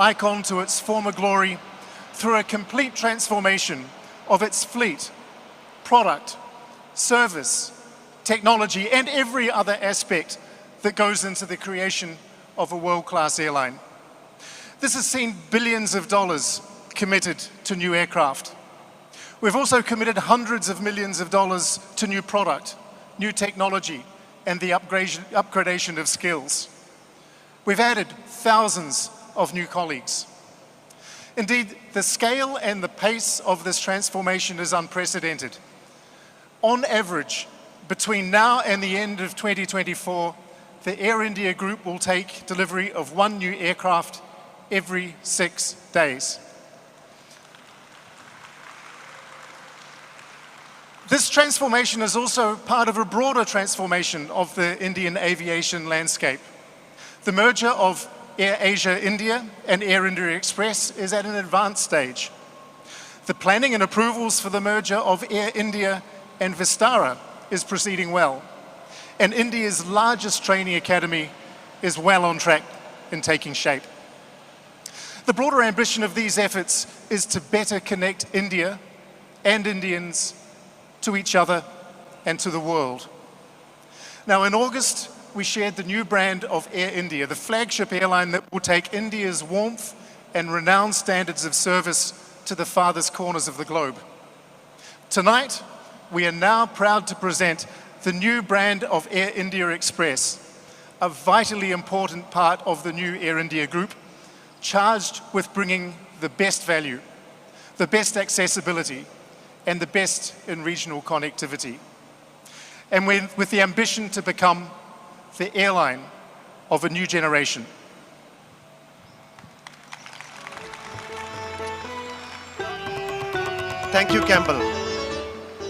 icon to its former glory through a complete transformation of its fleet, product, service, technology, and every other aspect that goes into the creation of a world-class airline. This has seen billions of dollars committed to new aircraft. We've also committed hundreds of millions of dollars to new product, new technology, and the upgradation of skills. We've added thousands of new colleagues. Indeed, the scale and the pace of this transformation is unprecedented. On average, between now and the end of 2024, the Air India Group will take delivery of one new aircraft every 6 days. This transformation is also part of a broader transformation of the Indian aviation landscape. The merger of Air Asia India and Air India Express is at an advanced stage. The planning and approvals for the merger of Air India and Vistara is proceeding well. And India's largest training academy is well on track in taking shape. The broader ambition of these efforts is to better connect India and Indians to each other and to the world. Now, in August, we shared the new brand of Air India, the flagship airline that will take India's warmth and renowned standards of service to the farthest corners of the globe. Tonight, we are now proud to present the new brand of Air India Express, a vitally important part of the new Air India Group, charged with bringing the best value, the best accessibility, and the best in regional connectivity. And with the ambition to become the airline of a new generation. Thank you, Campbell,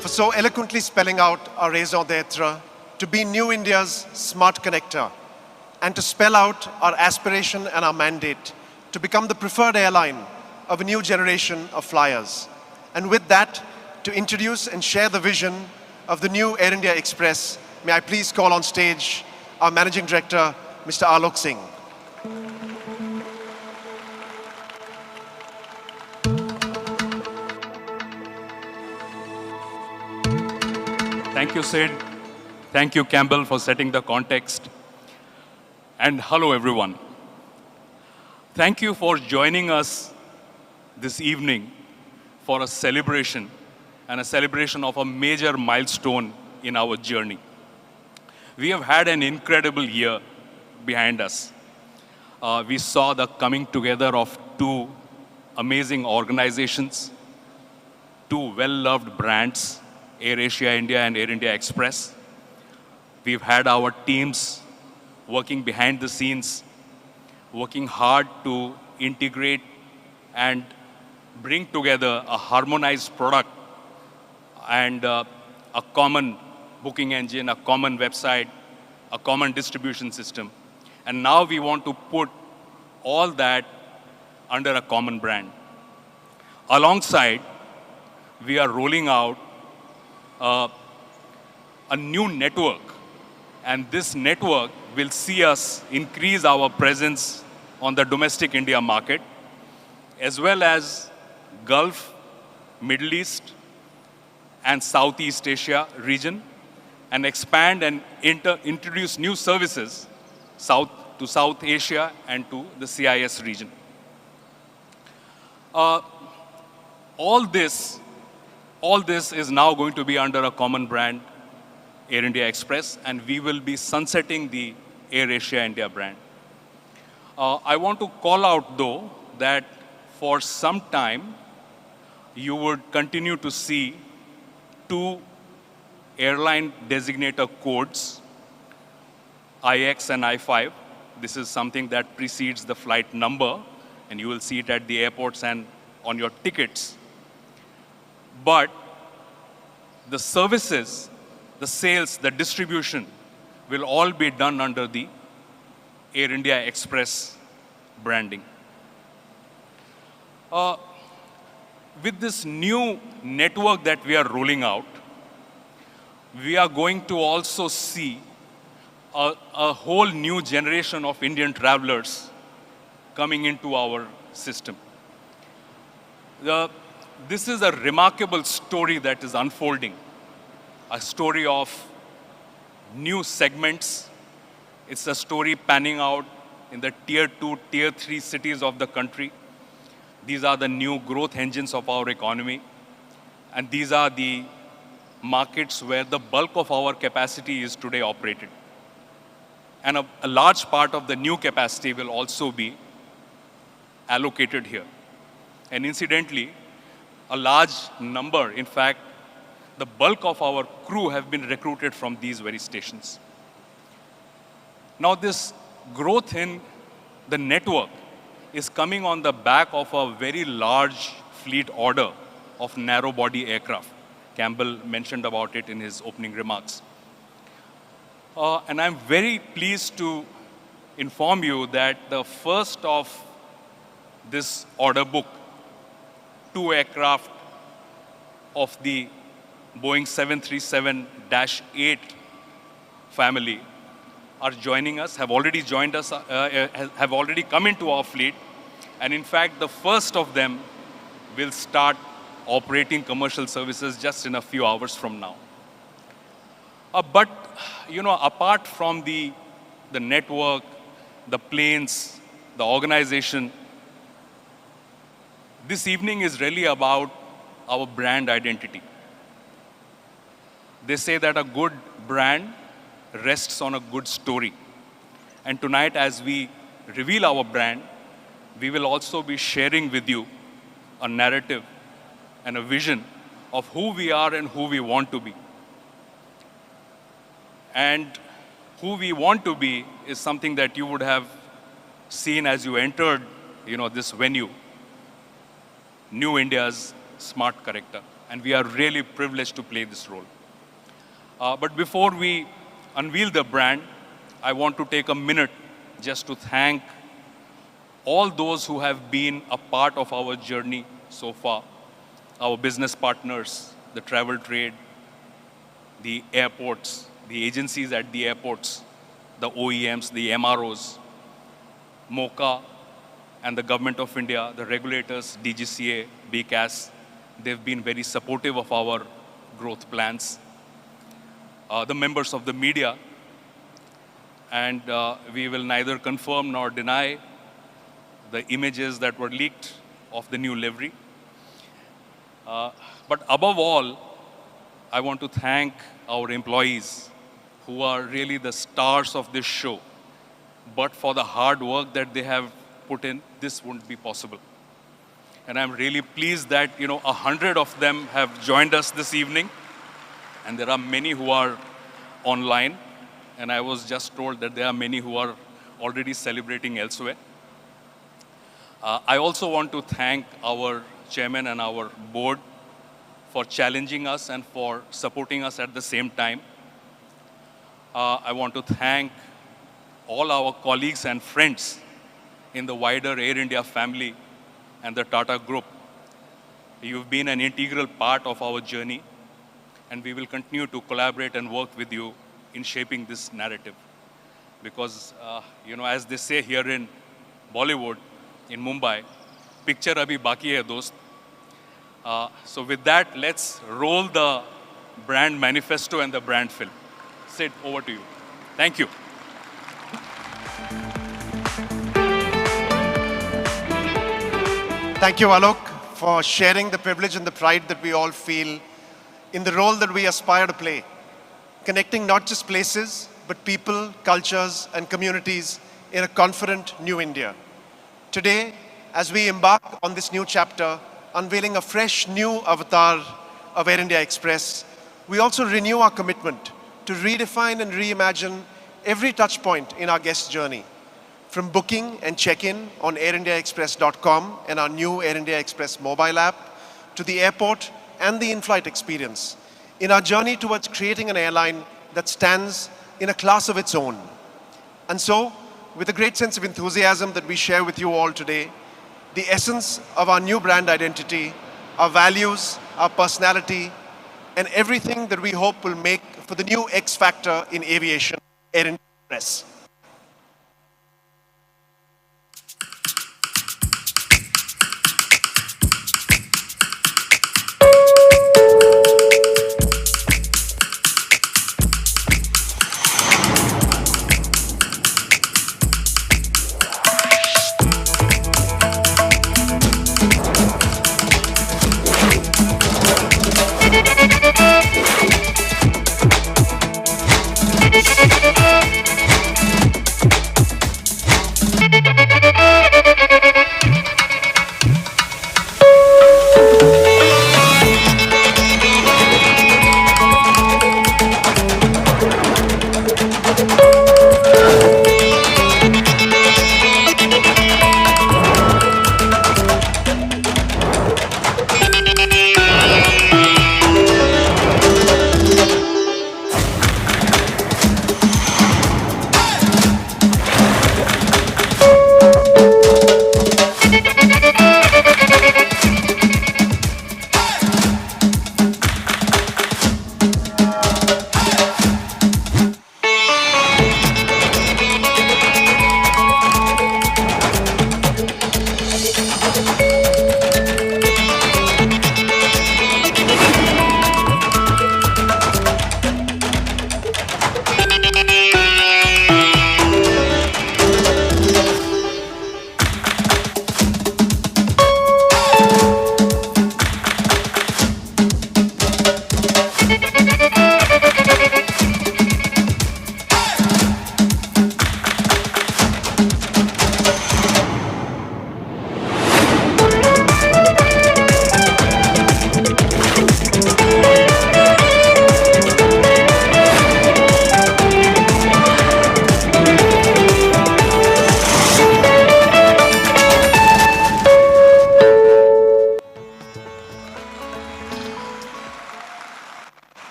for so eloquently spelling out our raison d'etre to be New India's smart connector and to spell out our aspiration and our mandate to become the preferred airline of a new generation of flyers. And with that, to introduce and share the vision of the new Air India Express, may I please call on stage our Managing Director, Mr. Alok Singh. Thank you, Sid. Thank you, Campbell, for setting the context. And hello, everyone. Thank you for joining us this evening for a celebration and a celebration of a major milestone in our journey. We have had an incredible year behind us. We saw the coming together of two amazing organizations, two well-loved brands, Air Asia India and Air India Express. We've had our teams working behind the scenes, working hard to integrate and bring together a harmonized product and a common booking engine, a common website, a common distribution system. And now we want to put all that under a common brand. Alongside, we are rolling out a new network. And this network will see us increase our presence on the domestic India market, as well as Gulf, Middle East, and Southeast Asia region, and expand and introduce new services to South Asia and to the CIS region. All this is now going to be under a common brand, Air India Express, and we will be sunsetting the Air Asia India brand. I want to call out, though, that for some time, you would continue to see two airline designator codes, IX and I5. This is something that precedes the flight number, and you will see it at the airports and on your tickets. But the services, the sales, the distribution will all be done under the Air India Express branding. With this new network that we are rolling out, we are going to also see a whole new generation of Indian travelers coming into our system. This is a remarkable story that is unfolding, a story of new segments. It's a story panning out in the tier 2, tier 3 cities of the country. These are the new growth engines of our economy. And these are the markets where the bulk of our capacity is today operated. And a large part of the new capacity will also be allocated here. And incidentally, a large number, in fact, the bulk of our crew have been recruited from these very stations. Now, this growth in the network is coming on the back of a very large fleet order of narrow-body aircraft. Campbell mentioned about it in his opening remarks. And I'm very pleased to inform you that the first of this order book, 2 aircraft of the Boeing 737-8 family are joining us, have already joined us, have already come into our fleet. And in fact, the first of them will start operating commercial services just in a few hours from now. But, apart from the network, the planes, the organization, this evening is really about our brand identity. They say that a good brand rests on a good story. And tonight, as we reveal our brand, we will also be sharing with you a narrative and a vision of who we are and who we want to be. And who we want to be is something that you would have seen as you entered, this venue, New India's smart character. And we are really privileged to play this role. But before we unveil the brand, I want to take a minute just to thank all those who have been a part of our journey so far. Our business partners, the travel trade, the airports, the agencies at the airports, the OEMs, the MROs, MOCA, and the Government of India, the regulators, DGCA, BCAS, they've been very supportive of our growth plans. The members of the media, and we will neither confirm nor deny the images that were leaked of the new livery. But above all, I want to thank our employees who are really the stars of this show. But for the hard work that they have put in, this wouldn't be possible. And I'm really pleased that 100 of them have joined us this evening. And there are many who are online. And I was just told that there are many who are already celebrating elsewhere. I also want to thank our chairman and our board for challenging us and for supporting us at the same time. I want to thank all our colleagues and friends in the wider Air India family and the Tata Group. You've been an integral part of our journey, and we will continue to collaborate and work with you in shaping this narrative. Because, as they say here in Bollywood, in Mumbai, picture abhi baki hai, dost. So with that, let's roll the brand manifesto and the brand film. Sid, over to you. Thank you. Thank you, Alok, for sharing the privilege and the pride that we all feel in the role that we aspire to play, connecting not just places, but people, cultures, and communities in a confident new India. Today, as we embark on this new chapter, unveiling a fresh new avatar of Air India Express, we also renew our commitment to redefine and reimagine every touch point in our guest journey, from booking and check-in on airindiaexpress.com and our new Air India Express mobile app, to the airport and the in-flight experience, in our journey towards creating an airline that stands in a class of its own. And so, with a great sense of enthusiasm that we share with you all today, the essence of our new brand identity, our values, our personality, and everything that we hope will make for the new X factor in aviation, Air India Express.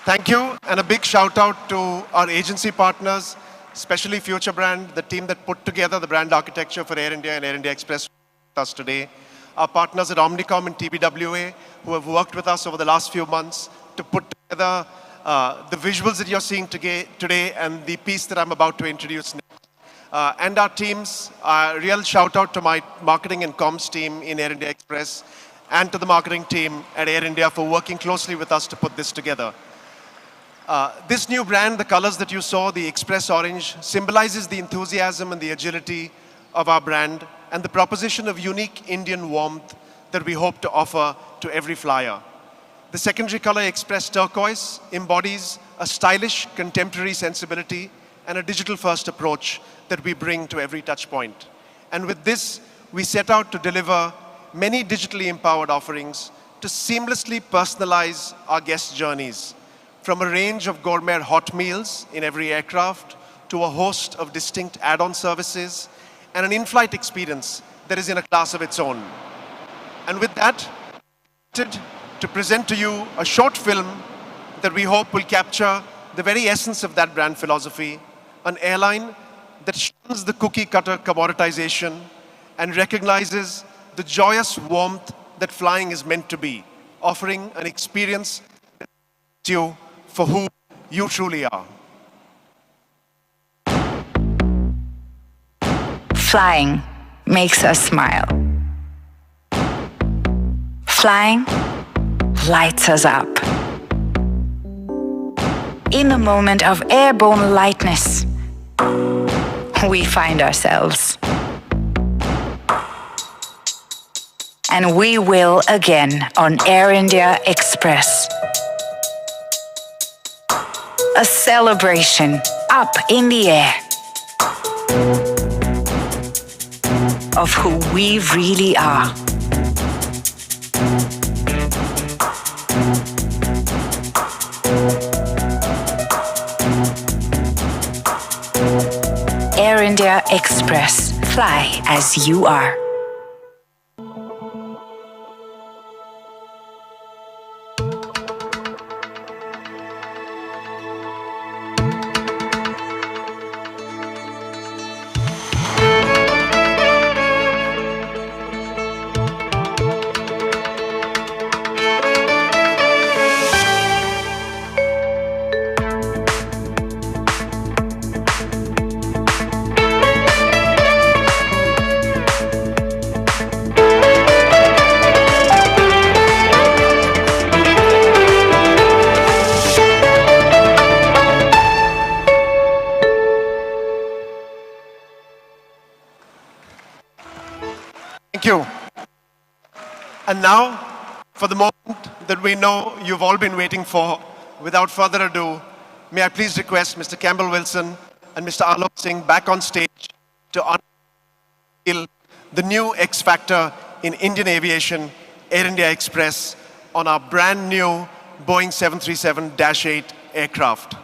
Thank you, and a big shout out to our agency partners, especially Future Brand, the team that put together the brand architecture for Air India and Air India Express with us today. Our partners at Omnicom and TBWA, who have worked with us over the last few months to put together the visuals that you're seeing today and the piece that I'm about to introduce next. And our teams, real shout out to my marketing and comms team in Air India Express and to the marketing team at Air India for working closely with us to put this together. This new brand, the colors that you saw, the Express Orange, symbolizes the enthusiasm and the agility of our brand and the proposition of unique Indian warmth that we hope to offer to every flyer. The secondary color, Express Turquoise, embodies a stylish, contemporary sensibility and a digital-first approach that we bring to every touch point. And with this, we set out to deliver many digitally empowered offerings to seamlessly personalize our guest journeys, from a range of gourmet hot meals in every aircraft to a host of distinct add-on services and an in-flight experience that is in a class of its own. And with that, to present to you a short film that we hope will capture the very essence of that brand philosophy, an airline that shuns the cookie-cutter commoditization and recognizes the joyous warmth that flying is meant to be, offering an experience that makes you for who you truly are. Flying makes us smile. Flying lights us up. In a moment of airborne lightness, we find ourselves. And we will again on Air India Express. A celebration up in the air of who we really are. Air India Express. Fly as you are. Thank you. And now, for the moment that we know you've all been waiting for, without further ado, may I please request Mr. Campbell Wilson and Mr. Alok Singh back on stage to unveil the new X Factor in Indian aviation, Air India Express, on our brand new Boeing 737-8 aircraft.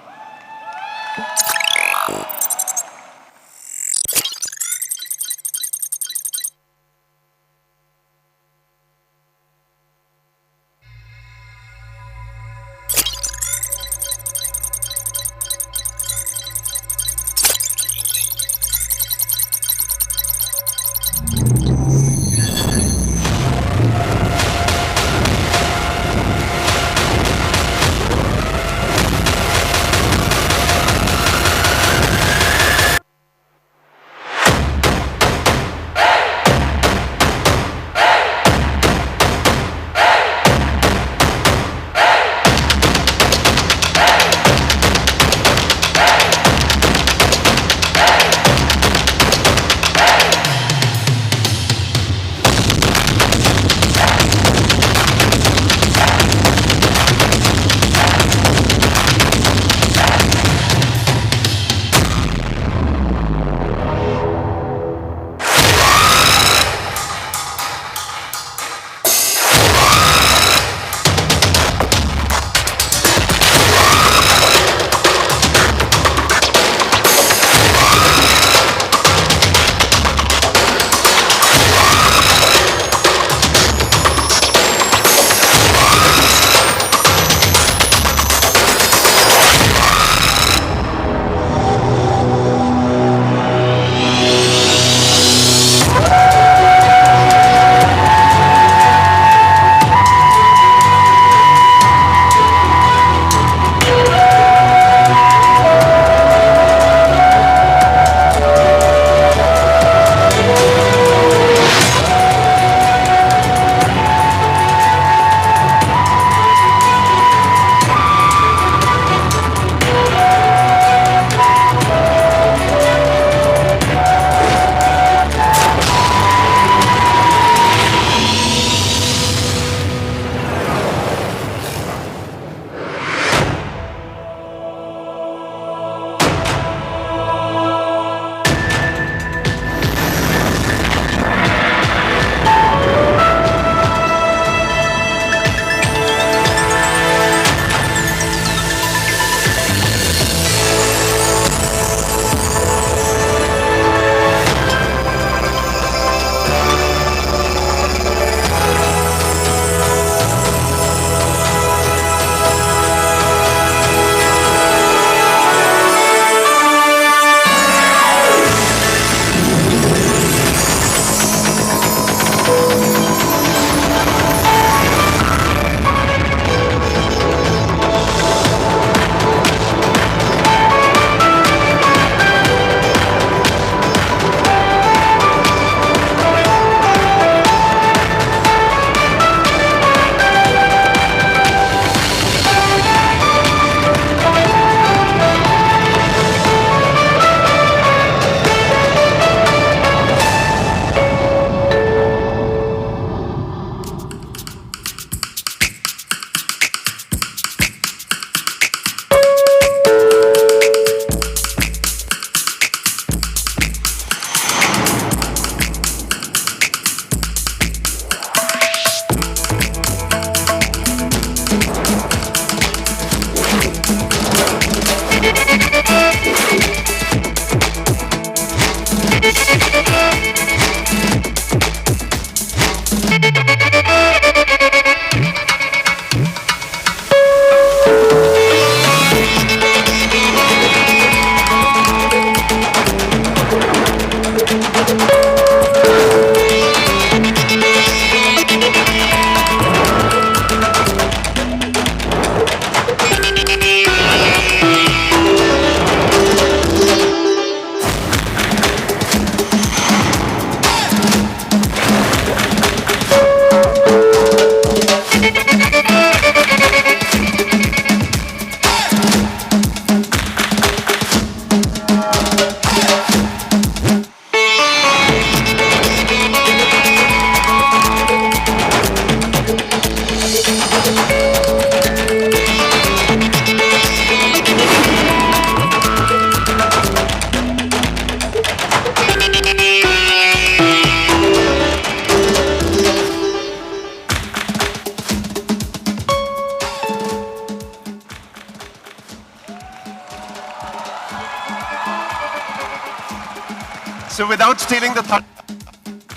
So without stealing the thunder,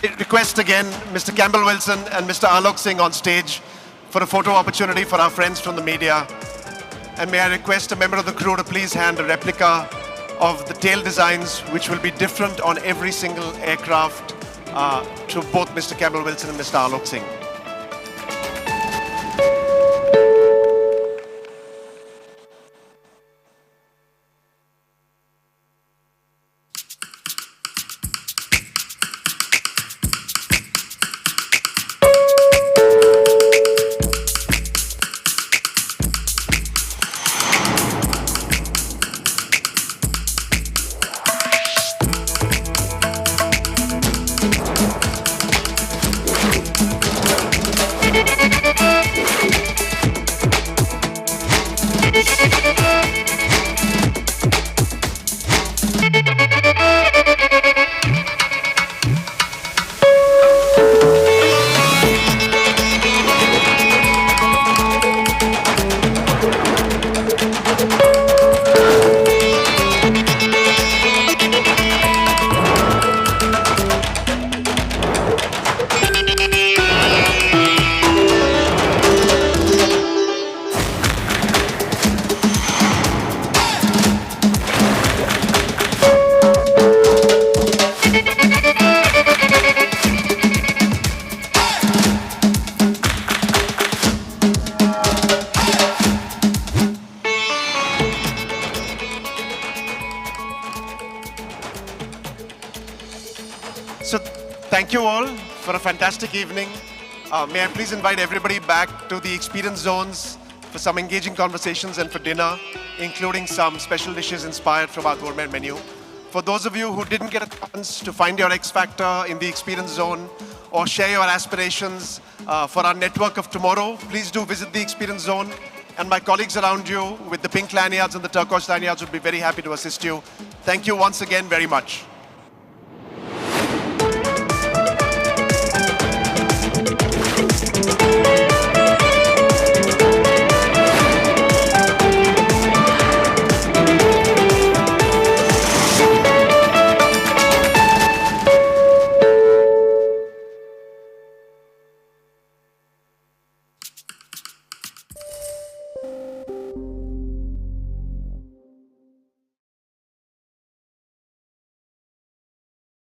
I request again Mr. Campbell Wilson and Mr. Alok Singh on stage for a photo opportunity for our friends from the media. And may I request a member of the crew to please hand a replica of the tail designs, which will be different on every single aircraft, to both Mr. Campbell Wilson and Mr. Alok Singh. So thank you all for a fantastic evening. May I please invite everybody back to the experience zones for some engaging conversations and for dinner, including some special dishes inspired from our gourmet menu. For those of you who didn't get a chance to find your X Factor in the experience zone or share your aspirations for our network of tomorrow, please do visit the experience zone. And my colleagues around you with the pink lanyards and the turquoise lanyards would be very happy to assist you. Thank you once again very much.